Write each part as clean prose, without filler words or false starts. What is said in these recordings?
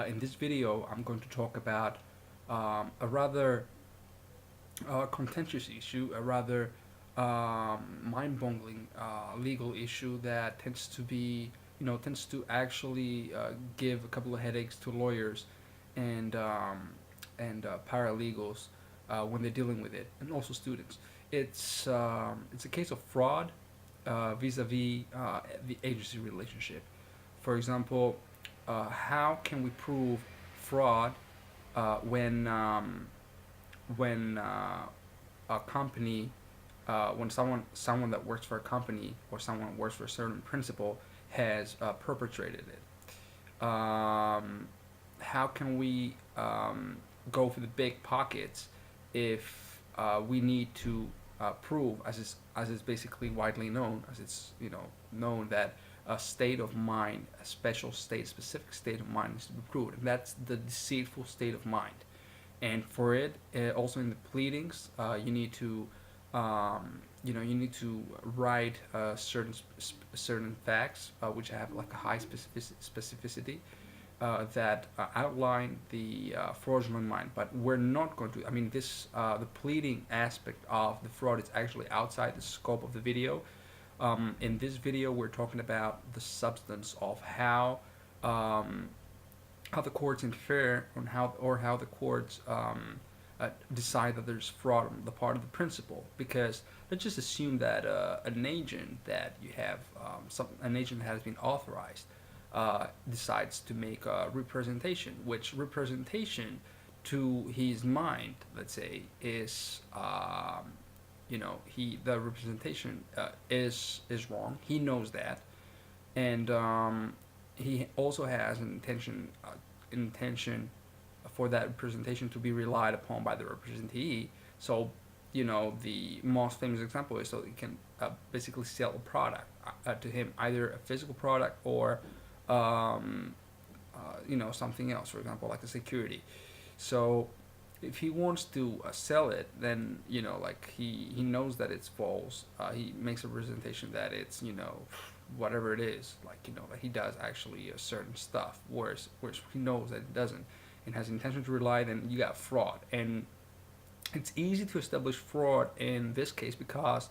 In this video, I'm going to talk about a rather contentious issue, a rather mind-boggling legal issue that tends to actually give a couple of headaches to lawyers and paralegals when they're dealing with it, and also students. It's a case of fraud vis-a-vis the agency relationship. For example, how can we prove fraud uh, when um, when a company when someone that works for a company or someone works for a certain principal has perpetrated it? How can we go for the big pockets if we need to prove, as is basically widely known, as it's known that a state of mind, a special state, specific state of mind is to be proved, and that's the deceitful state of mind. And for it, also in the pleadings, you need to write certain facts which have like a high specificity that outline the fraudulent mind. But we're not going to. I mean, this the pleading aspect of the fraud is actually outside the scope of the video. In this video, we're talking about the substance of um, how the courts infer on how the courts decide that there's fraud on the part of the principal. Because let's just assume that an agent that you have an agent that has been authorized decides to make a representation, which representation to his mind, let's say, is the representation is wrong. He knows that, and he also has an intention for that representation to be relied upon by the representee. So, the most famous example is so he can basically sell a product to him, either a physical product or um, something else, for example, like a security. So if he wants to sell it, then like he knows that it's false. He makes a representation that it's whatever it is, like that he does actually a certain stuff, whereas he knows that it doesn't, and has intention to rely. Then you got fraud, and it's easy to establish fraud in this case because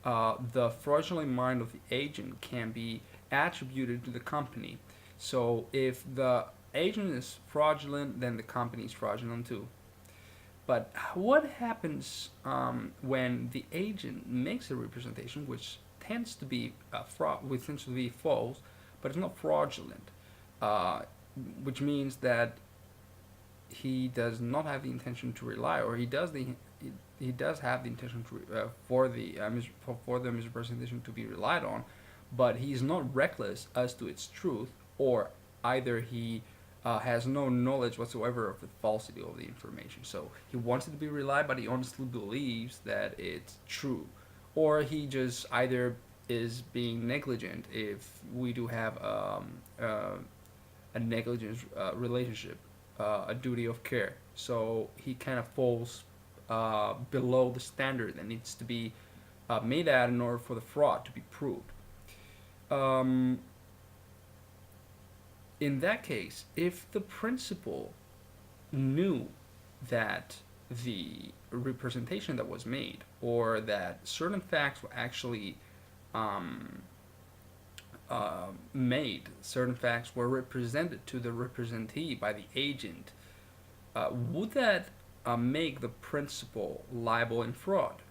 the fraudulent mind of the agent can be attributed to the company. So if the agent is fraudulent, then the company is fraudulent too. But what happens when the agent makes a representation which tends to be which tends to be false, but it's not fraudulent, uh, which means that he does not have the intention to rely, or he does have the intention to for the misrepresentation to be relied on, but he is not reckless as to its truth, or either he has no knowledge whatsoever of the falsity of the information. So he wants it to be relied, but he honestly believes that it's true, or he just either is being negligent if we do have a negligence relationship, a duty of care. So he kind of falls below the standard that needs to be made out in order for the fraud to be proved. Um, in that case, if the principal knew that the representation that was made, or that certain facts were actually um, certain facts were represented to the representee by the agent, would that make the principal liable in fraud?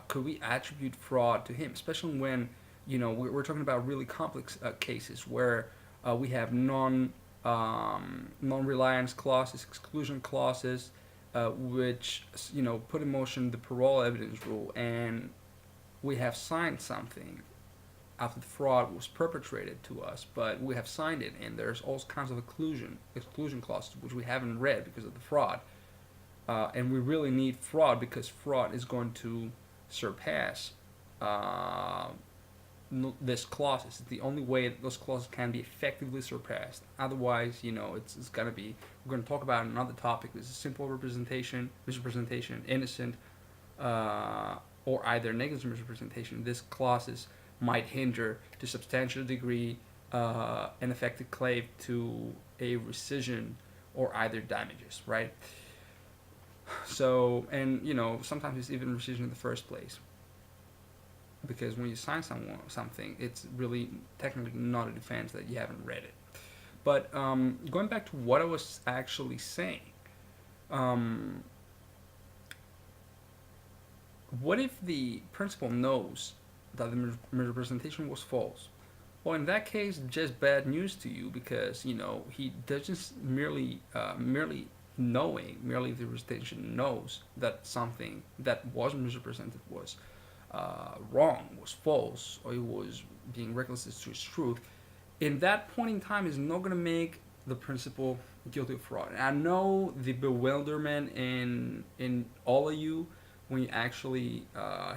Could we attribute fraud to him, especially when we're talking about really complex cases where we have non-reliance clauses, exclusion clauses, which put in motion the parole evidence rule, and we have signed something after the fraud was perpetrated to us, but we have signed it, and there's all kinds of exclusion clauses which we haven't read because of the fraud, and we really need fraud because fraud is going to surpass uh, this clause. It's the only way that those clauses can be effectively surpassed. Otherwise, it's gonna be. We're gonna talk about another topic. This is simple representation, misrepresentation, innocent, or either negligent misrepresentation. These clauses might hinder to substantial degree an effective claim to a rescission or either damages, right? So, and sometimes it's even rescission in the first place, because when you sign something, it's really technically not a defense that you haven't read it. But going back to what I was actually saying, um, what if the principal knows that the misrepresentation was false? Well, in that case, just bad news to you, because he doesn't merely the representation knows that something that was misrepresented was wrong, was false, or it was being reckless to its truth. In that point in time, is not going to make the principal guilty of fraud. And I know the bewilderment in all of you when you actually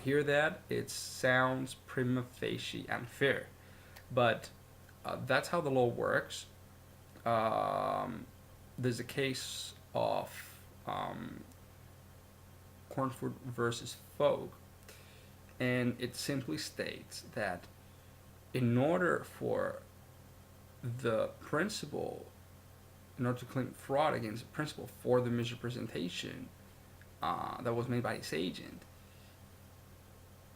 hear that. It sounds prima facie unfair, but that's how the law works. Um, there's a case of um, Cornford versus Fogg, and it simply states that in order for the principal, in order to claim fraud against the principal for the misrepresentation that was made by his agent,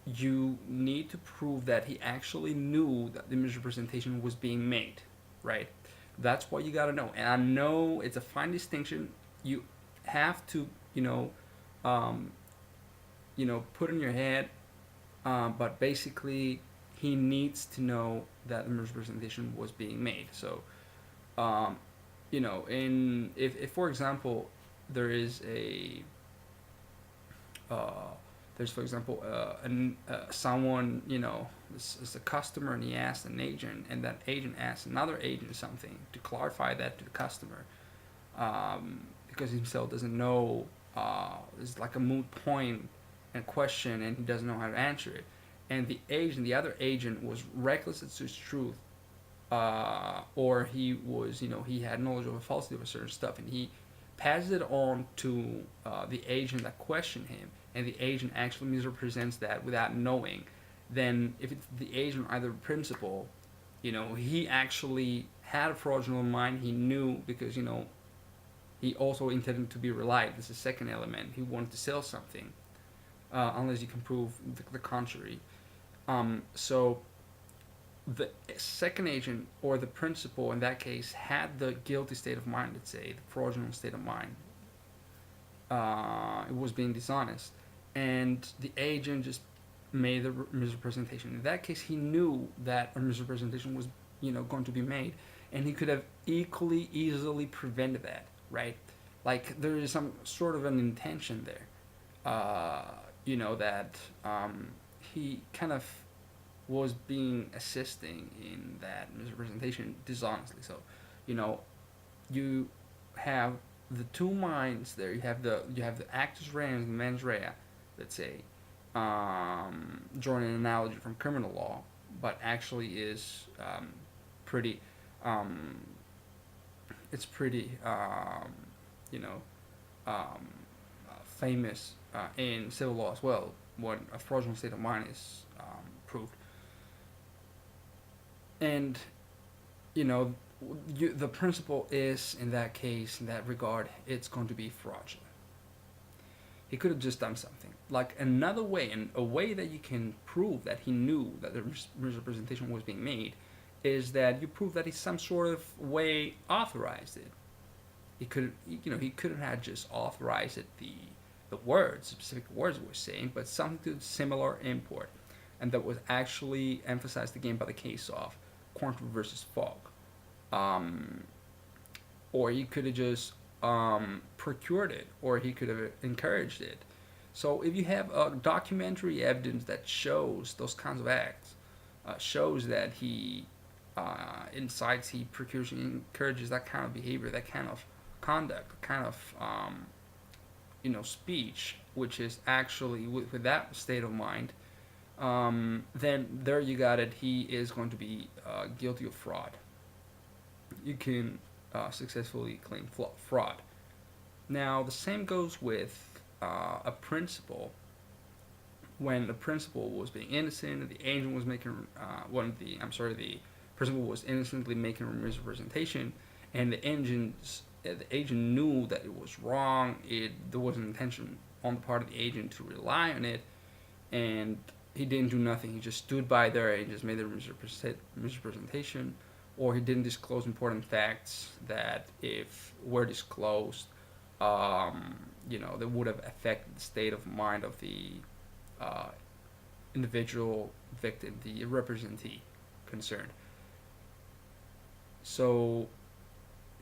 you need to prove that he actually knew that the misrepresentation was being made, right? That's what you gotta know. And I know it's a fine distinction. You have to, um, put in your head. But basically, he needs to know that the misrepresentation was being made. So, um, in if for example, there is a uh, there's for example someone is a customer, and he asks an agent, and that agent asks another agent something to clarify that to the customer, because himself doesn't know, it's like a moot point and question, and he doesn't know how to answer it, and the other agent was reckless as to his truth, or he was, he had knowledge of a falsity of a certain stuff, and he passes it on to the agent that questioned him, and the agent actually misrepresents that without knowing. Then, if it's the agent, either principal, he actually had a fraudulent mind. He knew, because he also intended to be relied. This is the second element. He wanted to sell something, unless you can prove the contrary. So the second agent, or the principal in that case, had the guilty state of mind, let's say, the fraudulent state of mind. It was being dishonest, and the agent just made the misrepresentation. In that case, he knew that a misrepresentation was, going to be made, and he could have easily prevented that, right? Like, there is some sort of an intention there, that he kind of was being assisting in that misrepresentation dishonestly. So, you have the two minds there. You have the actus reus and the mens rea. Let's say, drawing an analogy from criminal law, but actually is pretty. It's pretty, famous in civil law as well, when a fraudulent state of mind is proved. And the principle is, in that case, in that regard, it's going to be fraudulent. He could have just done something. Like, another way, and a way that you can prove that he knew that the misrepresentation was being made, is that you prove that he some sort of way authorized it. He couldn't have just authorized it, the words, specific words we were saying, but something to similar import, and that was actually emphasized again by the case of Cornford versus Fogg. Or he could have just procured it, or he could have encouraged it. So if you have documentary evidence that shows those kinds of acts, shows that he incites, he procures, he encourages that kind of behavior, that kind of conduct, kind of speech, which is actually with that state of mind, then there you got it. He is going to be guilty of fraud. You can successfully claim fraud. Now, the same goes with a principal. When the principal was being innocent, the principal was innocently making a misrepresentation, and the agent knew that it was wrong. There was an intention on the part of the agent to rely on it, and he didn't do nothing. He just stood by there and just made the misrepresentation, or he didn't disclose important facts that, if were disclosed, that would have affected the state of mind of the uh, individual victim, the representee concerned. So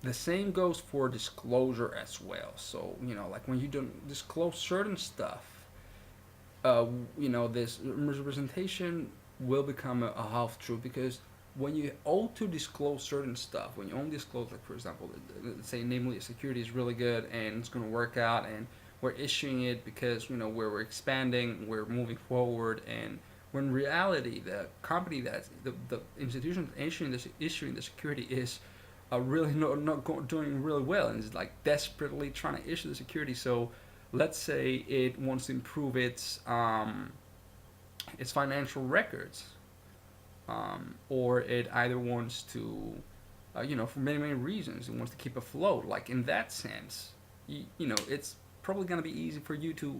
the same goes for disclosure as well. So, like when you don't disclose certain stuff, this misrepresentation will become a half truth, because when you ought to disclose certain stuff, when you only disclose, like, for example, let's say, namely, a security is really good and it's going to work out, and we're issuing it because we're expanding, we're moving forward, and when in reality the company that's the institution issuing the security is really doing really well, and is like desperately trying to issue the security. So let's say it wants to improve its financial records, or it either wants to, for many reasons, it wants to keep afloat. Like, in that sense, it's probably going to be easy for you to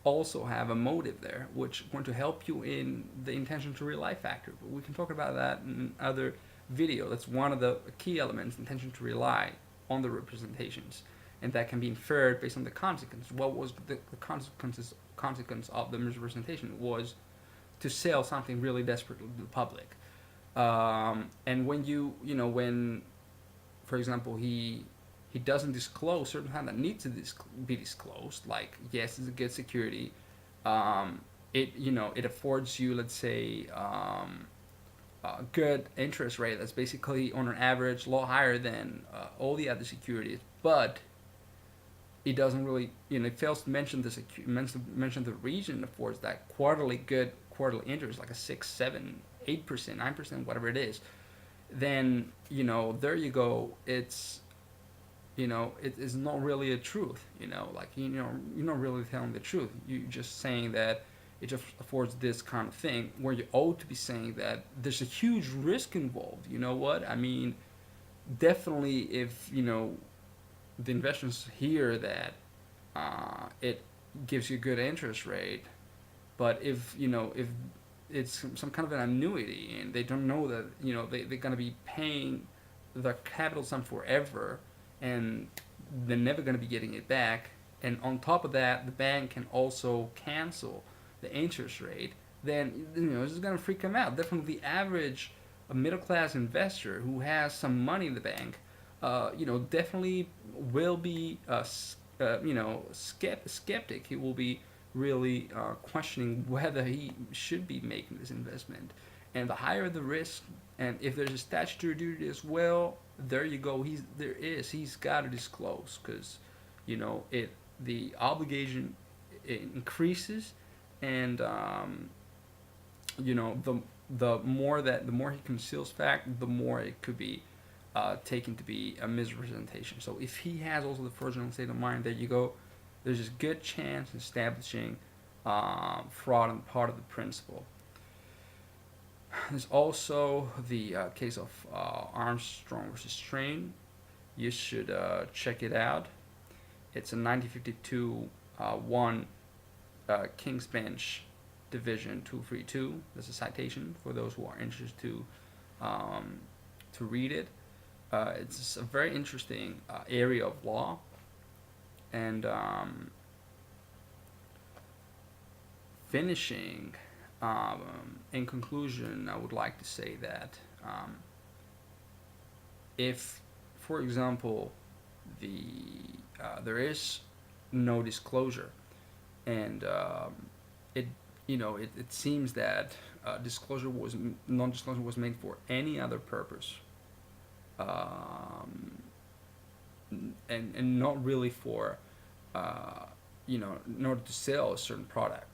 also have a motive there, which is going to help you in the intention to rely factor. But we can talk about that in other video. That's one of the key elements, intention to rely on the representations, and that can be inferred based on the consequence. What was the consequence of the misrepresentation? Was to sell something really desperately to the public. And when, for example, he doesn't disclose certain things that need to be disclosed, like, yes, it's a good security. It affords you, let's say, a good interest rate that's basically on an average a lot higher than all the other securities, but it doesn't really, it fails to mention the region affords that quarterly interest, like a 6, 7, 8%, 9%, whatever it is. Then there you go. It is not really a truth. Like, you're not really telling the truth. You're just saying that it just affords this kind of thing, where you ought to be saying that there's a huge risk involved. You know what I mean? Definitely, if the investors hear that it gives you a good interest rate, but if it's some kind of an annuity, and they don't know that they're going to be paying the capital sum forever, and they're never going to be getting it back, and on top of that the bank can also cancel the interest rate, then this is going to freak them out. Definitely, the average middle class investor who has some money in the bank, definitely will be skeptic. He will be really questioning whether he should be making this investment. And the higher the risk, and if there's a statutory duty as well, there you go. He's got to disclose, because the obligation increases, and the more he conceals fact, the more it could be taken to be a misrepresentation. So if he has also the fraudulent state of mind, there you go. There's a good chance in establishing fraud on part of the principal. There's also the case of Armstrong versus Strain. You should check it out. It's a 1952 1 King's Bench Division 232. There's a citation for those who are interested to read it. It's a very interesting area of law, and finishing. In conclusion, I would like to say that if, for example, there is no disclosure, and it seems that non-disclosure was made for any other purpose, and not really for in order to sell a certain product,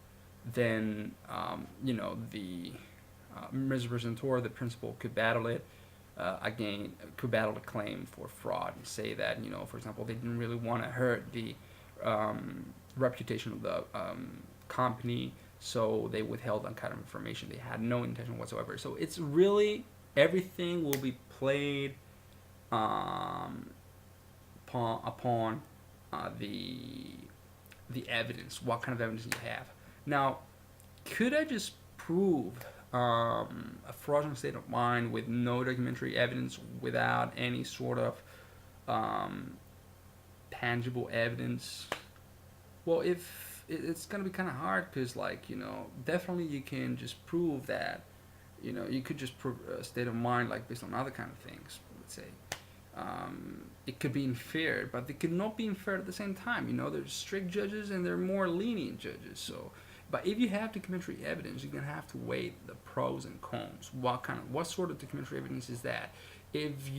then the misrepresentor, the principal, could battle it could battle the claim for fraud, and say that for example, they didn't really want to hurt the reputation of the company, so they withheld that kind of information. They had no intention whatsoever. So it's really, everything will be played um, upon the evidence, what kind of evidence you have. Now, could I just prove a fraudulent state of mind with no documentary evidence, without any sort of um, tangible evidence? Well, if it's gonna be kind of hard, because like, definitely you can just prove that, you could just prove a state of mind like based on other kind of things. Let's say it could be inferred, but it could not be inferred at the same time. There's strict judges and there are more lenient judges. So, but if you have documentary evidence, you're gonna have to weigh the pros and cons. What sort of documentary evidence is that? If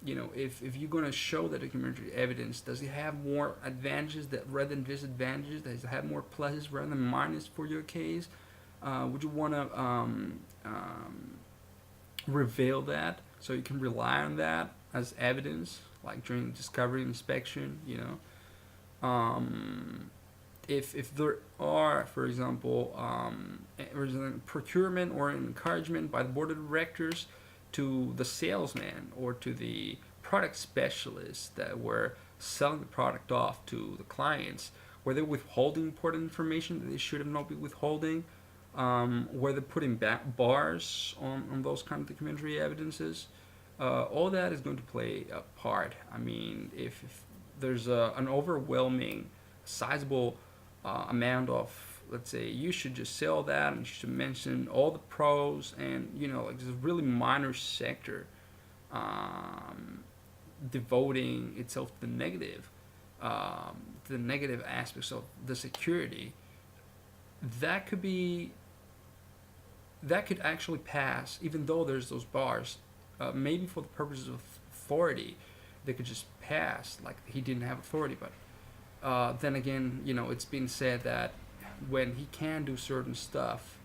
if you're gonna show that documentary evidence, does it have more advantages that rather than disadvantages? Does it have more pluses rather than minus for your case? Would you want to reveal that so you can rely on that as evidence, like during discovery inspection? If there are, for example, procurement or encouragement by the board of directors to the salesman or to the product specialists that were selling the product off to the clients, were they withholding important information that they should have not been withholding? Were they putting bars on those kind of documentary evidences? All that is going to play a part. I mean, if there's an overwhelming, sizable amount of, let's say, you should just sell that and you should mention all the pros, and like this really minor sector devoting itself to the negative aspects of the security, that could actually pass, even though there's those bars. Maybe for the purposes of authority, they could just pass like he didn't have authority. But then again, it's been said that when he can do certain stuff,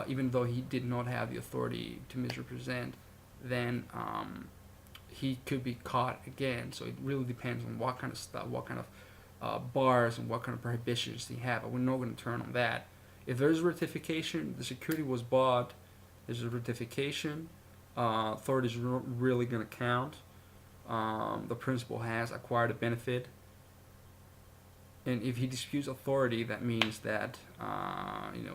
even though he did not have the authority to misrepresent, then he could be caught again. So it really depends on what kind of stuff, what kind of bars and what kind of prohibitions he have. But we're not going to turn on that. If there's rectification, the security was bought, there's a rectification, authority is really going to count. The principal has acquired a benefit. And if he disputes authority, that means that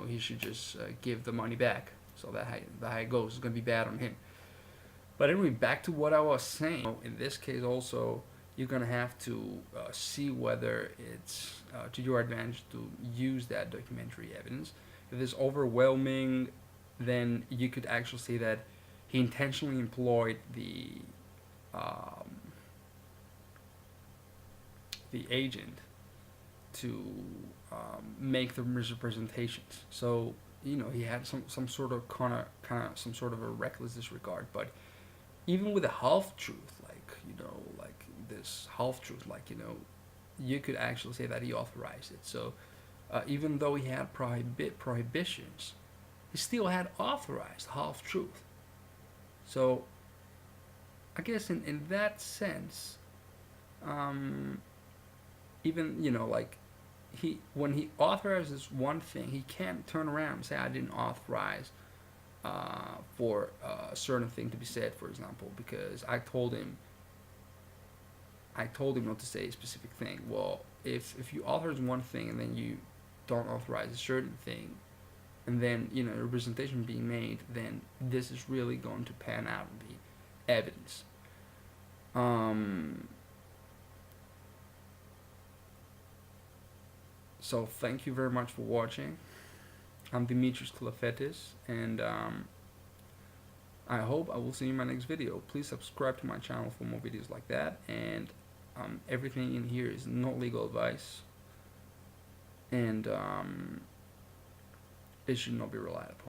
he should just give the money back. So that how it goes. It's going to be bad on him. But anyway, back to what I was saying. In this case also, you're going to have to see whether it's to your advantage to use that documentary evidence. If it's overwhelming, then you could actually say that he intentionally employed the agent to make the misrepresentations. So he had some sort of some sort of a reckless disregard. But even with a half truth, like this half truth, you could actually say that he authorized it. So even though he had prohibitions, he still had authorized half truth. So I guess in that sense, even when he authorizes one thing, he can't turn around and say I didn't authorize for a certain thing to be said, for example, because I told him not to say a specific thing. Well, if you authorize one thing and then you don't authorize a certain thing, and then a representation being made, then this is really going to pan out in the evidence. So thank you very much for watching. I'm Dimitris Klafetis, and I hope I will see you in my next video. Please subscribe to my channel for more videos like that, and everything in here is not legal advice, and it should not be relied upon.